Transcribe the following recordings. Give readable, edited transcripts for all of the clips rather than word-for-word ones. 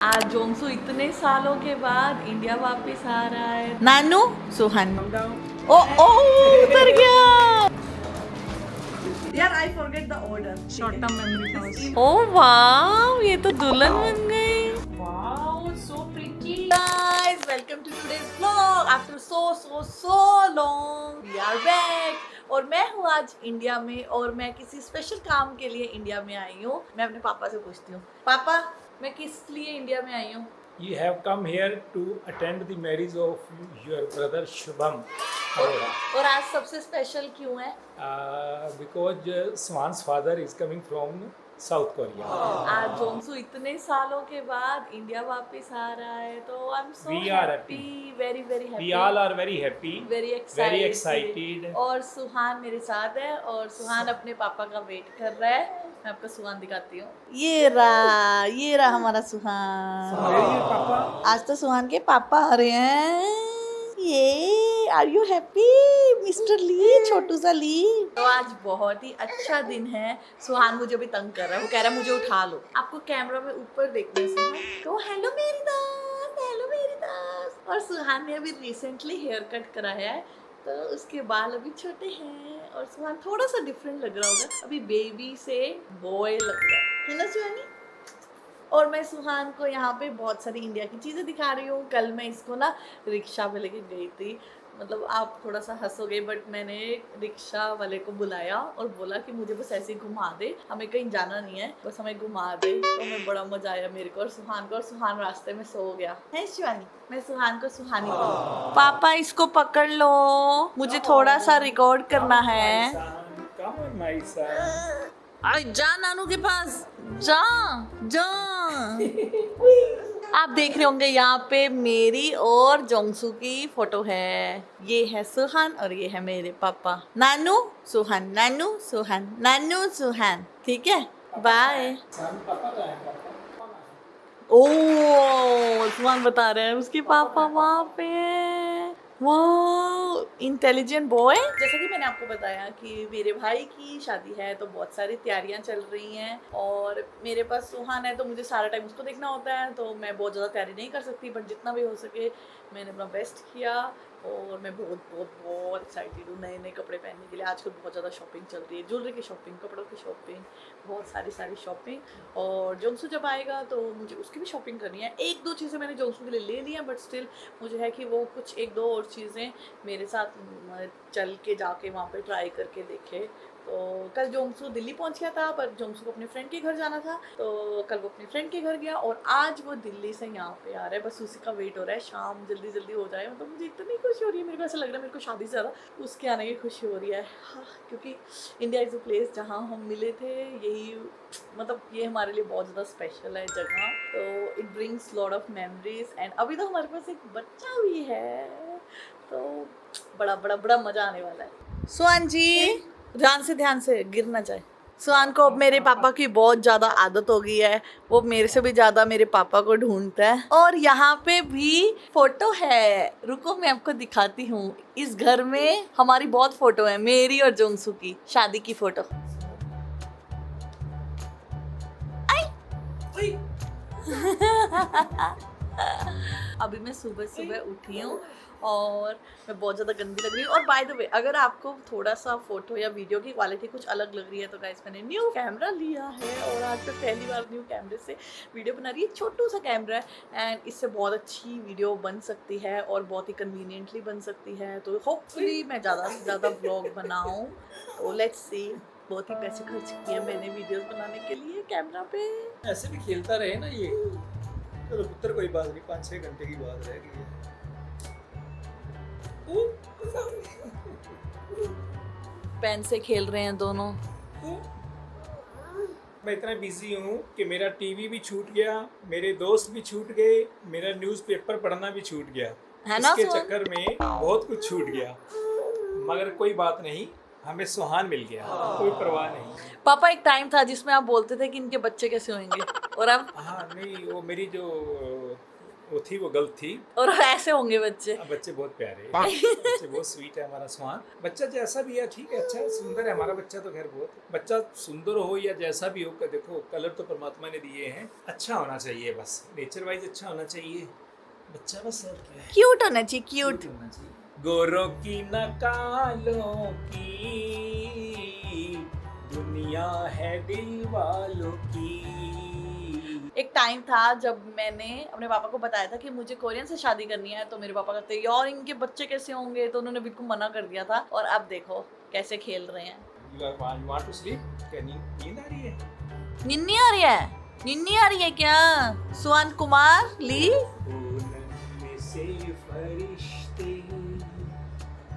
आज जोंगसू इतने सालों के बाद इंडिया वापस आ रहा है। नानू सुहान ओ ओ उतर गया यार। I forget the order. Short term memory loss. ओ वाओ, ये तो दुल्हन बन गई। Wow, so pretty. Guys, welcome to today's vlog. After so long we are back. और मैं हूँ आज इंडिया में और मैं किसी स्पेशल काम के लिए इंडिया में आई हूँ। मैं अपने पापा से पूछती हूँ, पापा मैं किस लिए इंडिया में आई हूँ? You have come here to attend the marriage of your brother Shubham Arora. और आज सबसे स्पेशल क्यों है? Because Swan's father is coming from South Korea. आज जोंगसू इतने सालों के बाद इंडिया वापस आ रहा है, तो I am so We are happy, very very happy. We all are very happy, very very excited. और सुहान मेरे साथ है और सुहान अपने पापा का वेट कर रहा है। मैं आपको सुहान दिखाती हूँ। ये रहा हमारा सुहान। पापा आज तो सुहान के पापा आ रहे हैं। ये आर यू हैप्पी मिस्टर ली, छोटू सा ली? तो आज बहुत ही अच्छा दिन है। सुहान मुझे भी तंग कर रहा है, वो कह रहा है मुझे उठा लो। आपको कैमरा में ऊपर देखने से तो हेलो मेरी दोस्त, हेलो मेरी दोस्त। और सुहान ने अभी रिसेंटली हेयर कट कराया है, तो उसके बाल अभी छोटे हैं और सुहान थोड़ा सा डिफरेंट लग रहा होगा। अभी बेबी से बॉय लग रहा है ना सुहानी? और मैं सुहान को यहाँ पे बहुत सारी इंडिया की चीज़ें दिखा रही हूँ। कल मैं इसको ना रिक्शा पे लेके गई थी। मतलब आप थोड़ा सा हंसोगे, बट मैंने रिक्शा वाले को बुलाया और बोला कि मुझे बस ऐसे ही घुमा दे, हमें कहीं जाना नहीं है, बस हमें घुमा दे। तो हमें बड़ा मजा आया मेरे को और सुहान को। और सुहान रास्ते में सो गया है। शिवानी, मैं सुहान को सुहानी बोलूं। पापा इसको पकड़ लो, मुझे थोड़ा सा रिकॉर्ड करना है। Come on, my son. अरे जा नानू के पास, जा जा। आप देख रहे होंगे यहाँ पे मेरी और जोंगसू की फोटो है। ये है सुहान और ये है मेरे पापा। नानू सुहान, नानू सुहान, नानू सुहान। ठीक है, बाय। ओ सुहान बता रहे हैं उसके पापा वहाँ पे हैं। वाह, इंटेलिजेंट बॉय। जैसा कि मैंने आपको बताया कि मेरे भाई की शादी है, तो बहुत सारी तैयारियां चल रही हैं और मेरे पास सुहान है, तो मुझे सारा टाइम उसको देखना होता है, तो मैं बहुत ज़्यादा तैयारी नहीं कर सकती, बट जितना भी हो सके मैंने अपना बेस्ट किया। और मैं बहुत बहुत बहुत एक्साइटेड हूँ नए नए कपड़े पहनने के लिए। आजकल बहुत ज़्यादा शॉपिंग चल रही है, ज्वेलरी की शॉपिंग, कपड़ों की शॉपिंग, बहुत सारी शॉपिंग। और जोंगसू जब आएगा तो मुझे उसकी भी शॉपिंग करनी है। एक दो चीज़ें मैंने जोंगसू के लिए ले ली हैं, बट स्टिल मुझे है कि वो कुछ एक दो और चीज़ें मेरे साथ चल के जाके वहाँ पे ट्राई करके देखे। तो कल जोंगसू दिल्ली पहुँच गया था, पर जोंगसू को अपने फ्रेंड के घर जाना था, तो कल वो अपने फ्रेंड के घर गया और आज वो दिल्ली से यहाँ पे आ रहा है। बस उसी का वेट हो रहा है, शाम जल्दी जल्दी हो जाए। मतलब मुझे इतनी खुशी हो रही है, मेरे को ऐसा लग रहा है मेरे को शादी से ज़्यादा उसके आने की खुशी हो रही है। हाँ, क्योंकि इंडिया इज़ अ प्लेस जहाँ हम मिले थे। यही मतलब ये हमारे लिए बहुत ज़्यादा स्पेशल है जगह। तो it brings lot of memories and अभी तो हमारे पास एक बच्चा भी है, तो बड़ा बड़ा बड़ा मज़ा आने वाला है। सुहान जी ध्यान से गिर ना जाए। सुहान को अब मेरे पापा की बहुत ज़्यादा आदत हो गई है, वो मेरे से भी ज़्यादा मेरे पापा को ढूंढता है। और यहाँ पे भी फोटो है, रुको मैं आपको दिखाती हूँ। इस घर में हमारी बहुत फोटो है, मेरी और जोंगसू की शादी की फोटो। अभी मैं सुबह उठी हूँ और मैं बहुत ज़्यादा गंदी लग रही हूँ। और बाय द वे, अगर आपको थोड़ा सा फोटो या वीडियो की क्वालिटी कुछ अलग लग रही है तो गाइस मैंने न्यू कैमरा लिया है और आज मैं पहली बार न्यू कैमरे से वीडियो बना रही है। छोटू सा कैमरा है एंड इससे बहुत अच्छी वीडियो बन सकती है और बहुत ही कन्वीनियंटली बन सकती है। तो होपफुली मैं ज़्यादा से ज़्यादा व्लॉग बनाऊँ। तो लेट्स सी। बहुत ही पैसे खर्च किए मैंने वीडियोस बनाने के लिए कैमरा पे। ऐसे भी खेलता रहे ना ये। चलो पुत्र, कोई बात नहीं, 5-6 घंटे की बात रह गई है। पेन से खेल रहे हैं दोनों। मैं इतना बिजी हूँ कि मेरा टीवी भी छूट गया, मेरे दोस्त भी छूट गए, मेरा न्यूज़पेपर पढ़ना भी छूट गया। है ना इसके सुहान? चक्कर में बहुत कुछ छूट गया, मगर कोई बात नहीं, हमें सुहान मिल गया, कोई परवाह नहीं। पापा एक टाइम था जिसमें आप बोलते थे कि इनके बच्चे कैसे होंगे, और अब हाँ नहीं, वो मेरी जो वो थी, वो गलत थी। और ऐसे होंगे बच्चे। अब बच्चे बहुत प्यारे हैं, बच्चे बहुत स्वीट है। हमारा सुहान बच्चा जैसा भी है ठीक है, अच्छा है, सुंदर है हमारा बच्चा। तो खैर बहुत, बच्चा सुंदर हो या जैसा भी हो, देखो कलर तो परमात्मा ने दिए हैं, अच्छा होना चाहिए, बस नेचर वाइज अच्छा होना चाहिए बच्चा, बस और क्या है। क्यूट होना चाहिए, क्यूट। होना चाहिए। गोरों की न कालों की दुनिया है दिल वालों की। एक टाइम था जब मैंने अपने पापा को बताया था कि मुझे कोरियन से शादी करनी है, तो मेरे पापा कहते यार इनके बच्चे कैसे होंगे, तो उन्होंने बिल्कुल मना कर दिया था। और अब देखो कैसे खेल रहे हैं। You want to sleep? क्या नींद आ रही है? निन्नी आ रही है, निन्नी आ रही है क्या? सुहान कुमार ली में से फरिश्ते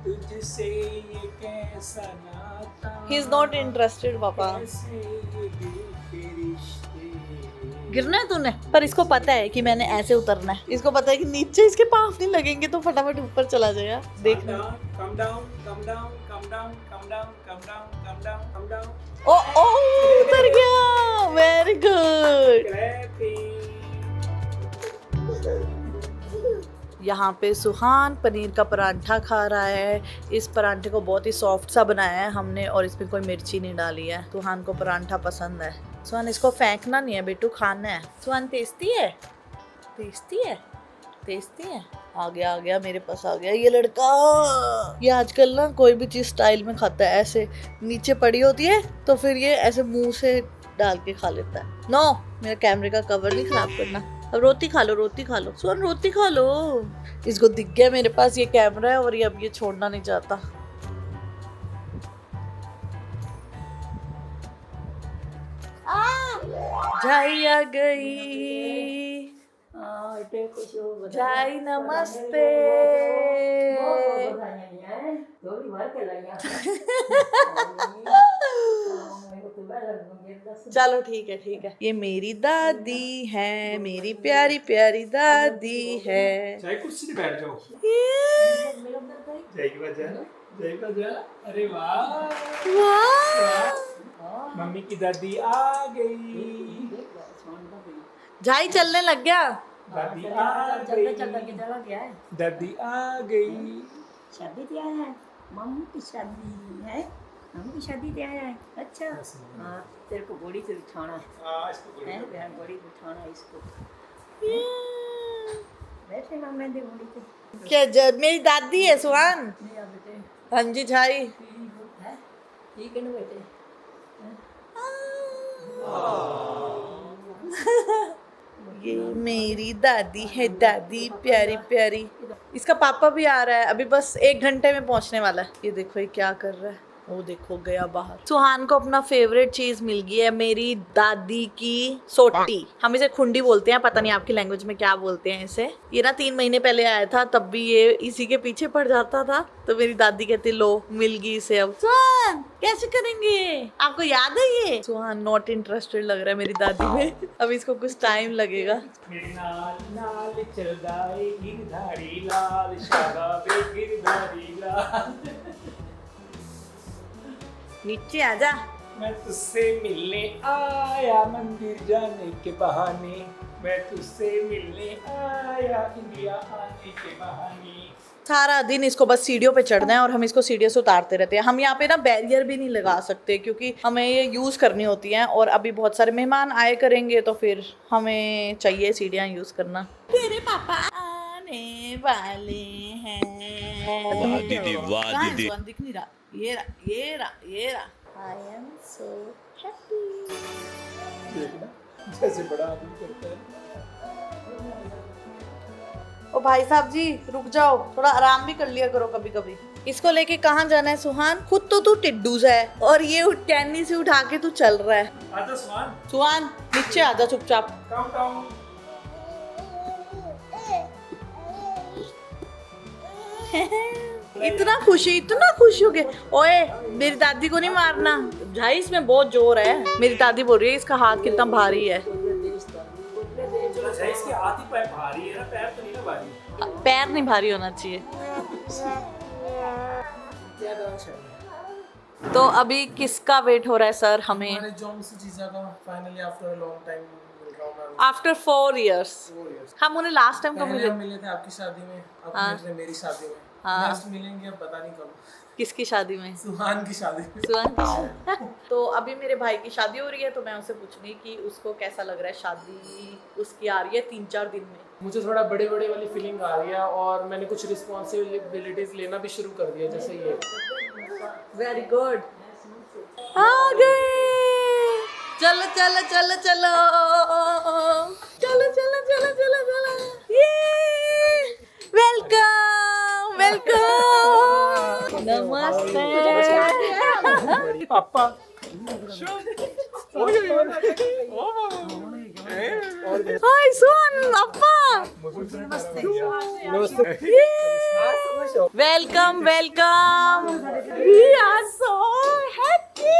तुझसे ये कैसा नाता, ही इज नॉट इंटरेस्टेड पापा। कैसे ये दिल के रिश्ते। गिरना है तूने, पर इसको पता है कि मैंने ऐसे उतरना है। इसको पता है कि नीचे इसके पाँव नहीं लगेंगे तो फटाफट ऊपर चला जाएगा। देखना। Come down, come down, come down, come down, come down, come down, come down. ओ ओ उतर गया, वेरी गुड। यहाँ पे सुहान पनीर का परांठा खा रहा है। इस परांठे को बहुत ही सॉफ्ट सा बनाया है हमने, और इसमें कोई मिर्ची नहीं डाली है। सुहान को परांठा पसंद है। सुहान इसको फेंकना नहीं है बेटू, खाना है। सुहान टेस्टी है, टेस्टी है, टेस्टी है। आ गया मेरे पास आ गया ये लड़का। ये आजकल ना कोई भी चीज़ स्टाइल में खाता है, ऐसे नीचे पड़ी होती है तो फिर ये ऐसे मुंह से डाल के खा लेता है। नो, मेरा कैमरे का कवर नहीं खराब करना। अब रोटी खा लो, रोटी खा लो सुहान, रोटी खा लो। इसको दिख गया मेरे पास ये कैमरा है और ये अब ये छोड़ना नहीं चाहता। जाई आ गई, जाई नमस्ते। चलो ठीक है, ठीक है। ये मेरी दादी है, मेरी प्यारी प्यारी दादी है। चाहे कुर्सी पे बैठ जाओ। जय बजा। अरे वाह वाह, मम्मी की दादी आ गई। जाई चलने लग गया। दादी आ गई, दादी आ गई। शादी क्या है? मम्मी की शादी है, मम्मी की शादी क्या है? अच्छा हाँ, तेरे को घोड़ी से बिठाना है, बहन घोड़ी बिठाना इसको। बैठे ना मैं दे घोड़ी पे। क्या मेरी दादी है सुहान? मेरा बेटे हाँ जी झाई। है, ठीक है ना बेटे? ये मेरी दादी है, दादी प्यारी प्यारी। इसका पापा भी आ रहा है, अभी बस 1 घंटे में पहुंचने वाला है। ये देखो ये क्या कर रहा है, वो देखो गया बाहर। सुहान को अपना फेवरेट चीज मिल गई है, मेरी दादी की सोटी। हम इसे खुंडी बोलते हैं, पता नहीं आपकी लैंग्वेज में क्या बोलते हैं इसे। ये ना 3 महीने पहले आया था, तब भी ये इसी के पीछे पड़ जाता था। तो मेरी दादी कहती लो मिल गई इसे अब। सुहान कैसे करेंगे, आपको याद है ये? सुहान नॉट इंटरेस्टेड लग रहा है मेरी दादी में। अब इसको कुछ टाइम लगेगा। मेरे नाल नाल चलदा ए गिरधारी लाल, शाबाबे गिरधारी लाल। नीचे आजा। मैं तुझसे मिलने आया मंदिर जाने के बहाने, मैं तुझसे मिलने आया इंडिया आने के बहाने। सारा दिन इसको बस सीढ़ियों पे चढ़ना है और हम इसको सीढ़ियों से उतारते रहते हैं। हम यहाँ पे ना बैरियर भी नहीं लगा सकते क्योंकि हमें ये यूज़ करनी होती हैं, और अभी बहुत सारे मेहमान आए करेंगे तो फिर हमें चाहिए सीढ़ियाँ यूज़ करना। तेरे पापा आने वाले हैं। वाह दीदी, वाह दीदी। दिख नहीं रहा, ये रहा, ये रहा, ये रहा। I am so happy। देखना जैसे बड़ा आदमी करता है। ओ भाई साहब जी रुक जाओ, थोड़ा आराम भी कर लिया करो कभी कभी। इसको लेके कहाँ जाना है सुहान? खुद तो तू टिड्डूज है और ये टैनी से उठा के तू चल रहा है। आजा सुहान, सुहान नीचे आजा चुपचाप। काम काम। इतना खुशी हो गए। ओए मेरी दादी को नहीं मारना भाई, इसमें बहुत जोर है। मेरी दादी बोल रही है इसका हाथ कितना भारी है। इसके हाथ ही पैर भारी है ना, पैर तो नहीं ना भारी। पैर नहीं भारी होना चाहिए। तो अभी किसका वेट हो रहा है सर? हमें हमारे जॉन से जीजा का finally after a long time मिल रहा आफ्टर 4 years. हम उन्हें लास्ट टाइम कब पहले मिले? हम मिले थे आपकी शादी में, अब हाँ। मिल रहे मेरी शादी में। हाँ। नेक्स्ट मिलेंगे अब पता नहीं कब। किसकी शादी में? सुहान की शादी में। सुहान की शादी। तो अभी मेरे भाई की शादी हो रही है, तो मैं उसे पूछनी कि उसको कैसा लग रहा है, शादी उसकी आ रही है 3-4 दिन में। मुझे थोड़ा बड़े बड़े वाली फीलिंग आ रही है और मैंने कुछ रिस्पॉन्सिबिलिटीज लेना भी शुरू कर दिया, जैसे ये। Very good. आ गए। चलो चलो चलो चलो चलो चलो चलो चलो चलो, ये वेलकम वेलकम, नमस्ते पापा। हाय सुहान अप्पा, welcome welcome, we are so happy,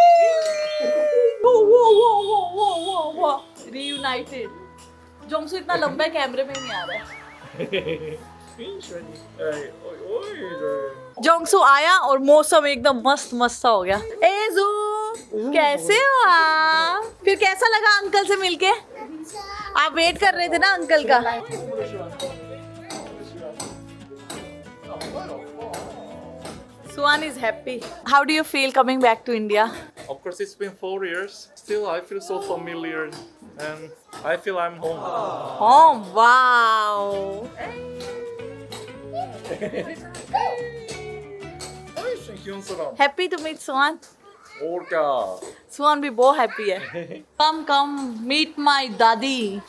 reunited. Jongsu इतना लंबा कैमरे में नहीं आ रहा है। जोंगसू आया और मौसम एकदम मस्त मस्त सा हो गया। ए जू, कैसे हो आप? फिर कैसा लगा अंकल से मिलके? आप वेट कर रहे थे ना अंकल का? Suhan is happy. How do you feel coming back to India? Of course, it's been 4 years. Still, I feel so familiar, and I feel I'm home. Home, wow. Happy to meet Suhan. Orca. Suhan भी बहुत happy है. Come come meet my daddy.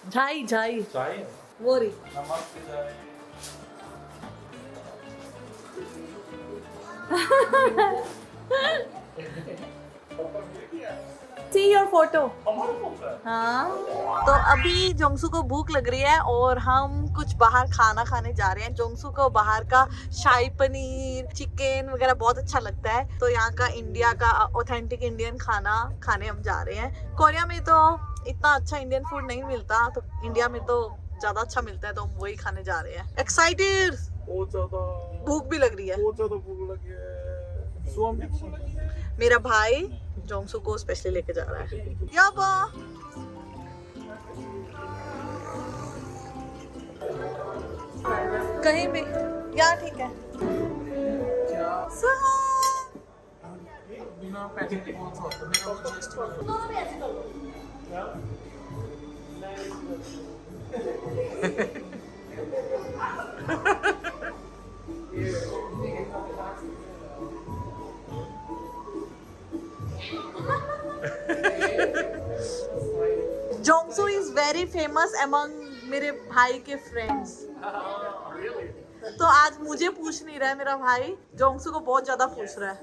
झाई झाई. वो रही. See your photo. हाँ, तो अभी जोंगसू को भूख लग रही है और हम कुछ बाहर खाना खाने जा रहे हैं। जोंगसू को बाहर का शाही पनीर, चिकन वगैरह बहुत अच्छा लगता है, तो यहाँ का इंडिया का ऑथेंटिक इंडियन खाना खाने हम जा रहे हैं। कोरिया में तो इतना अच्छा इंडियन फूड नहीं मिलता, तो इंडिया में तो ज्यादा अच्छा मिलता है, तो हम वही खाने जा रहे हैं। एक्साइटेड, भूख भी लग रही है। मेरा भाई जोंगसू को स्पेशली लेके जा रहा है। याबा कहीं भी यार, ठीक है। बिना पैसे के कौन सा होता है? मेरा वो GST Jongsu is very famous among मेरे भाई के फ्रेंड्स। तो आज मुझे पूछ नहीं रहा है मेरा भाई, जोंगसू को बहुत ज्यादा पूछ रहा है।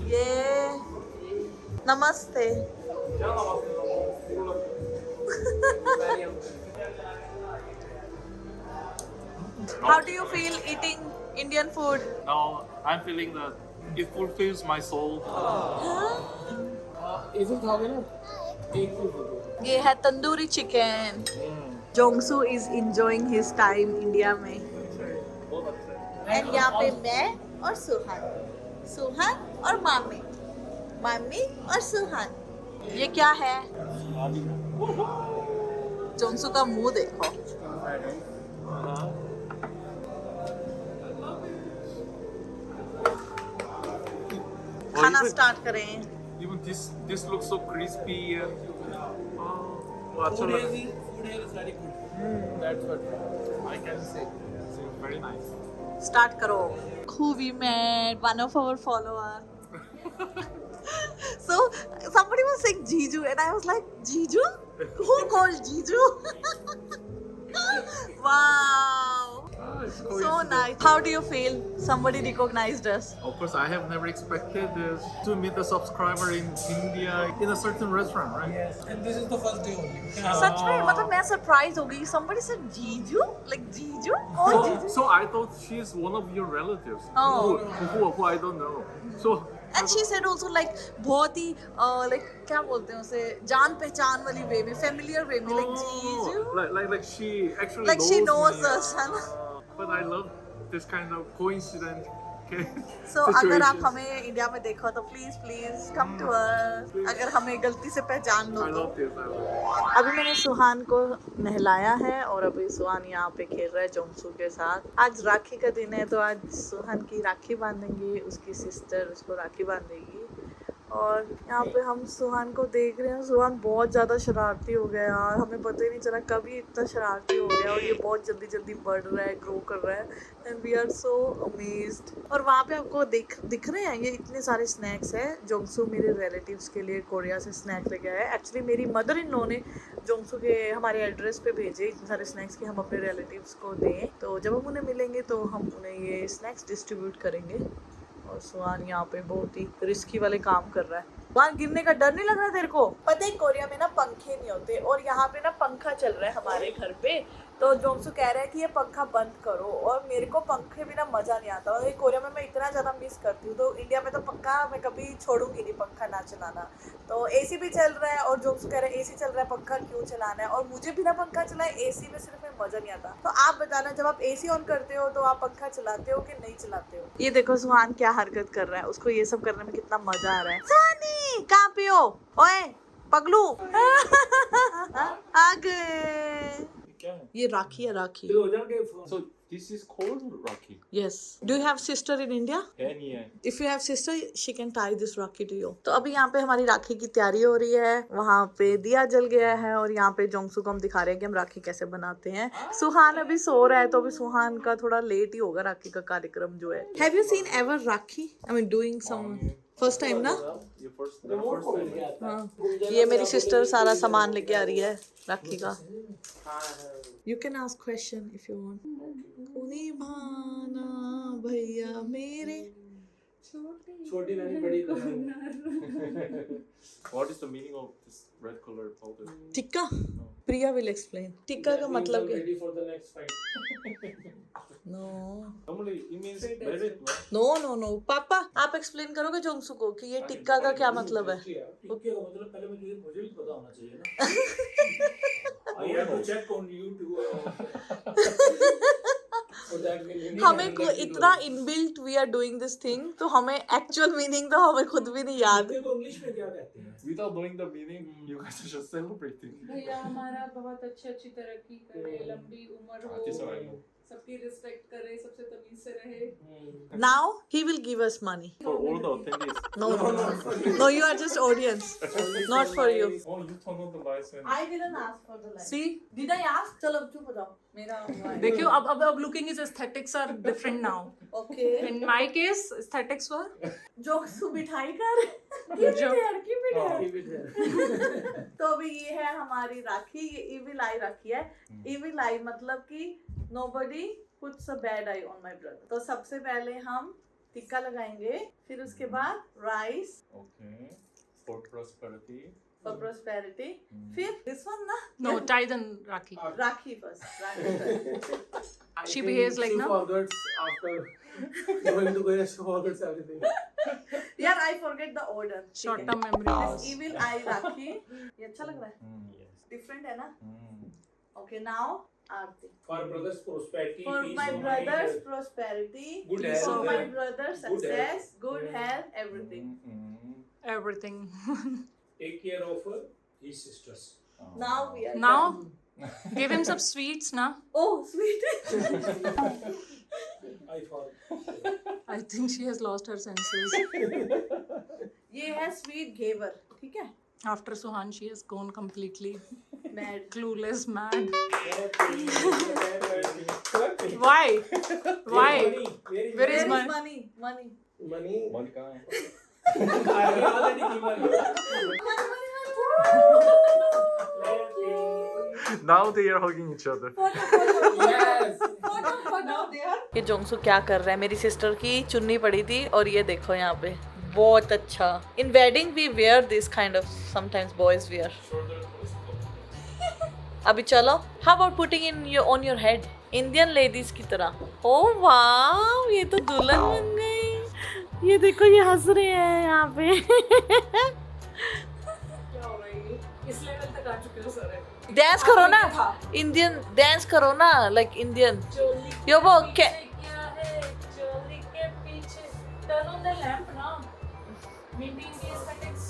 ये नमस्ते। How do you feel eating Indian food? Now I'm feeling that it fulfills my soul. इसे खाओगे ना? एक फूल दे दो। ये है tandoori chicken. Jongsu is enjoying his time India में। एंड यहाँ पे मैं और सुहान और मामी और सुहान। ये क्या है? जोंगसू का मुंह देखो। खाना स्टार्ट करें। Even this looks so crispy and अच्छा लग रहा है. Food here is very good. That's what I can say. It's very nice. Start करो। Who we met, one of our follower. So somebody was saying Jiju and I was like, Jiju? Who called Jiju? Wow. It's So coincidence. nice. How do you feel? Somebody recognized us. Of course, I have never expected to meet a subscriber in India in a certain restaurant, right? Yes. And this is the first day only. सच में मतलब मैं surprise हो गई। Somebody said Jiju, like Jiju? Oh, Jiju. So I thought she's one of your relatives. Oh. Who I don't know. So And she said also like बहुत ही like क्या बोलते हैं उसे, जान पहचान वाली वे में, familiar वे में, like Jiju. like she actually Like she knows me. us, है ना? But I love this kind of coincidence okay. So अगर आप Situations. हमें इंडिया में देखो तो प्लीज कम टू अस, अगर हमें गलती से पहचान लो I तो। love this. I love this. अभी मैंने सुहान को नहलाया है और अभी सुहान यहाँ पे खेल रहा है जोंगसू के साथ। आज राखी का दिन है तो आज सुहान की राखी बांधेंगे, उसकी सिस्टर उसको राखी बांधेगी। और यहाँ पे हम सुहान को देख रहे हैं। सुहान बहुत ज़्यादा शरारती हो गया यार, हमें पता ही नहीं चला कभी इतना शरारती हो गया। और ये बहुत जल्दी जल्दी बढ़ रहा है, ग्रो कर रहा है, and we are so amazed. और वहाँ पे आपको दिख रहे हैं ये इतने सारे स्नैक्स है। जोंगसू मेरे रिलेटिव्स के लिए कोरिया से स्नैक्स लेके आया है। एक्चुअली मेरी मदर इन लॉ ने जोंगसू के हमारे एड्रेस पे भेजे इतने सारे स्नैक्स कि हम अपने रिलेटिव्स को दें, तो जब हम उन्हें मिलेंगे तो हम उन्हें ये स्नैक्स डिस्ट्रीब्यूट करेंगे। और सुहान यहाँ पे बहुत ही रिस्की वाले काम कर रहा है। वहाँ गिरने का डर नहीं लग रहा तेरे को? पता है कोरिया में ना पंखे नहीं होते और यहाँ पे ना पंखा चल रहा है हमारे घर पे, तो जोंगसू कह रहा है कि ये पंखा बंद करो। और मेरे को पंखे बिना मजा नहीं आता। और कोरिया में मैं इतना ज़्यादा मिस करती हूँ, तो इंडिया में तो पक्का मैं कभी छोड़ूंगी नहीं पंखा ना चलाना। तो एसी भी चल रहा है और जोंगसू कह रहा है एसी चल रहा है, पंखा क्यों चलाना है? और मुझे बिना पंखा चलाए एसी में सिर्फ मजा नहीं आता। तो आप बताना, जब आप एसी ऑन करते हो तो आप पंखा चलाते हो कि नहीं चलाते हो? ये देखो सुहान क्या हरकत कर रहा है, उसको ये सब करने में कितना मजा आ रहा है। सुहानी कहाँ पे हो? ओए पगलू आ गए। क्या है? ये राखी है, राखी। So this is called Rakhi. Yes. Do you have sister in India? Any If you have sister, she can tie this Rakhi to you. तो अभी यहाँ पे हमारी राखी की तैयारी हो रही है। वहाँ पे दिया जल गया है और यहाँ पे जोंगसू को हम दिखा रहे हैं कि हम राखी कैसे बनाते हैं। सुहान अभी सो रहा है तो अभी सुहान का थोड़ा लेट ही होगा राखी का कार्यक्रम जो है। Have you seen ever rakhi? I mean doing some first time ना? Your first time. हाँ। ये मेरी सिस्टर सारा सामान लेके आ रही है राखी का। You can ask question if you want. उन्हीं भाना भैया मेरे। छोटी नहीं बड़ी What is the meaning of this red color powder? Tikka? Priya will explain. Tikka का मतलब क्या? ready for the next fight. No. Normally it means married, no? No no no पापा आप एक्सप्लेन करोगे जोंगसू को कि ये टिक्का का क्या मतलब है? टिक्के का मतलब पहले मुझे भी पता होना चाहिए ना। I have to check on YouTube. So that will be हमें को इतना inbuilt we are doing this thing, तो हमें एक्चुअल मीनिंग तो हमें खुद भी नहीं याद। टिक्के को इंग्लिश में क्या कहते हैं? Without knowing the meaning, you guys are just celebrating. भैया हमारा बहुत अच्छी तरक्की करे, लंबी उम्र हो, This one I know. सबकी रिस्पेक्ट करे, सबसे तमीज से रहे। Now he will give us money. For all the attendees. No no no no, you are just audience, not for you. Oh, you turn on the lights and. I didn't ask for the light. See, Did I ask? चलो चुप हो जाओ, मेरा हुआ है। देखियो अब looking is aesthetics are different now. Okay. In my case, aesthetics were जोंगसू मिठाई कर की मिठाई। तो अभी ये है हमारी राखी, ये इविल आई राखी है। इविल आई मतलब कि nobody puts a bad eye on my brother। तो सबसे पहले हम टिक्का लगाएंगे, फिर उसके बाद rice Okay. For prosperity. for prosperity, फिर this one ना no tie than Rakhi. Rakhi first, rakhi first। She behaves like she now. forgets after going to Korea. She forgets everything. यार I forget the order। Short term memory This loss. evil eye राखी, ये अच्छा लग रहा है, Yes. different है ना? Okay, now Aarti. For brothers prosperity, For peace my of mind, brother's prosperity, good for health, my brother's good success, good health, everything. Everything. take care of his sisters. Now we are Now, done. give him some sweets now. Oh, sweet. I forgot. I think she has lost her senses. ये है sweet giver, ठीक है? After Suhan, she has gone completely Mad. clueless, mad. Why? Why? Where Where is is my? money? Money. Money. Money कहाँ है? I already given you. Now they are hugging each other. Yes. ये जोंगसू क्या कर रहा है? मेरी sister की चुन्नी पड़ी थी और ये देखो यहाँ पे बहुत अच्छा। In wedding we wear this kind of, sometimes boys wear. अभी चलो, how about putting in your on your head Indian ladies की तरह। ओह वाह, ये तो दुल्हन बन गई। ये देखो ये हंस रहे हैं यहाँ पे। इस लेवल तक आ चुके हो सर। डांस करो ना, इंडियन डांस करो ना, लाइक इंडियन। यो वो Turn on the lamp now. Maintain the aesthetics.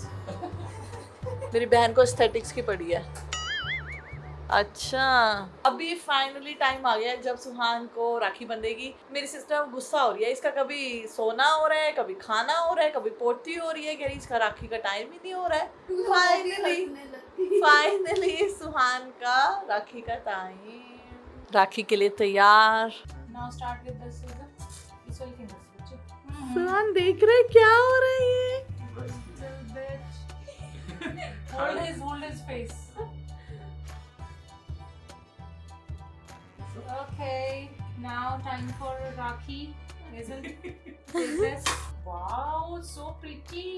मेरी बहन को एस्थेटिक्स की पड़ी है। अच्छा, अभी फाइनली टाइम आ गया है जब सुहान को राखी बंधेगी। मेरी सिस्टर गुस्सा हो रही है, इसका कभी सोना हो रहा है, कभी खाना हो रहा है, कभी पोती हो रही है, कह रही इसका राखी का टाइम ही नहीं हो रहा है। फाइनली सुहान का राखी का टाइम, राखी के लिए तैयार। Now start with the scissor. इस वाली finger से बच्चे. सुहान देख रहे क्या हो रहा है ये? Little bit. Hold his face. Okay, now time for Rakhi. Hazel, take this. Wow, so pretty.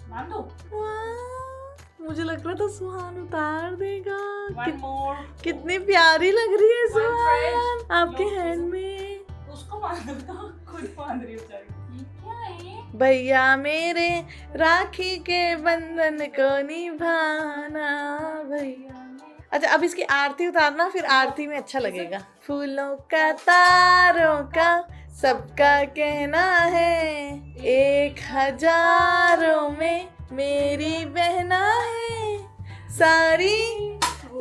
Nandu, वाह, मुझे लग रहा था सुहान उतार देगा। one more. कितनी प्यारी लग रही है One सुहान thread. आपके Look, हैंड Hazel. में। उसको बांध दो, खुद बांध रही हो बेचारी। ये क्या है? भैया मेरे राखी के बंधन को निभाना भैया। अच्छा, अब इसकी आरती उतारना, फिर आरती में अच्छा लगेगा। फूलों का तारों का सबका कहना है, 1000 में मेरी बहना है, सारी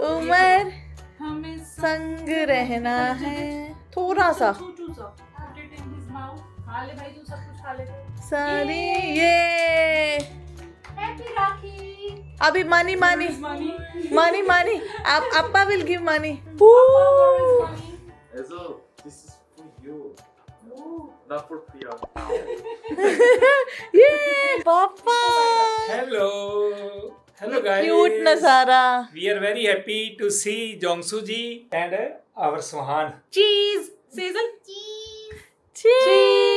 उम्र हमें संग रहना है। थोड़ा सा छोटू सा put it in his mouth. खा ले भाई, तू सब कुछ खा ले। सारी ये Happy Rakhi. अभी मनी मनी Money. मनी आप अप्पा will give money. Papa, where is money? Hazel, this is for you, not for Priya. ये पापा Hello. Hello guys. क्यूट नजारा। We are very happy to see Jongsu ji and our Suhan. Cheese. Hazel. चीज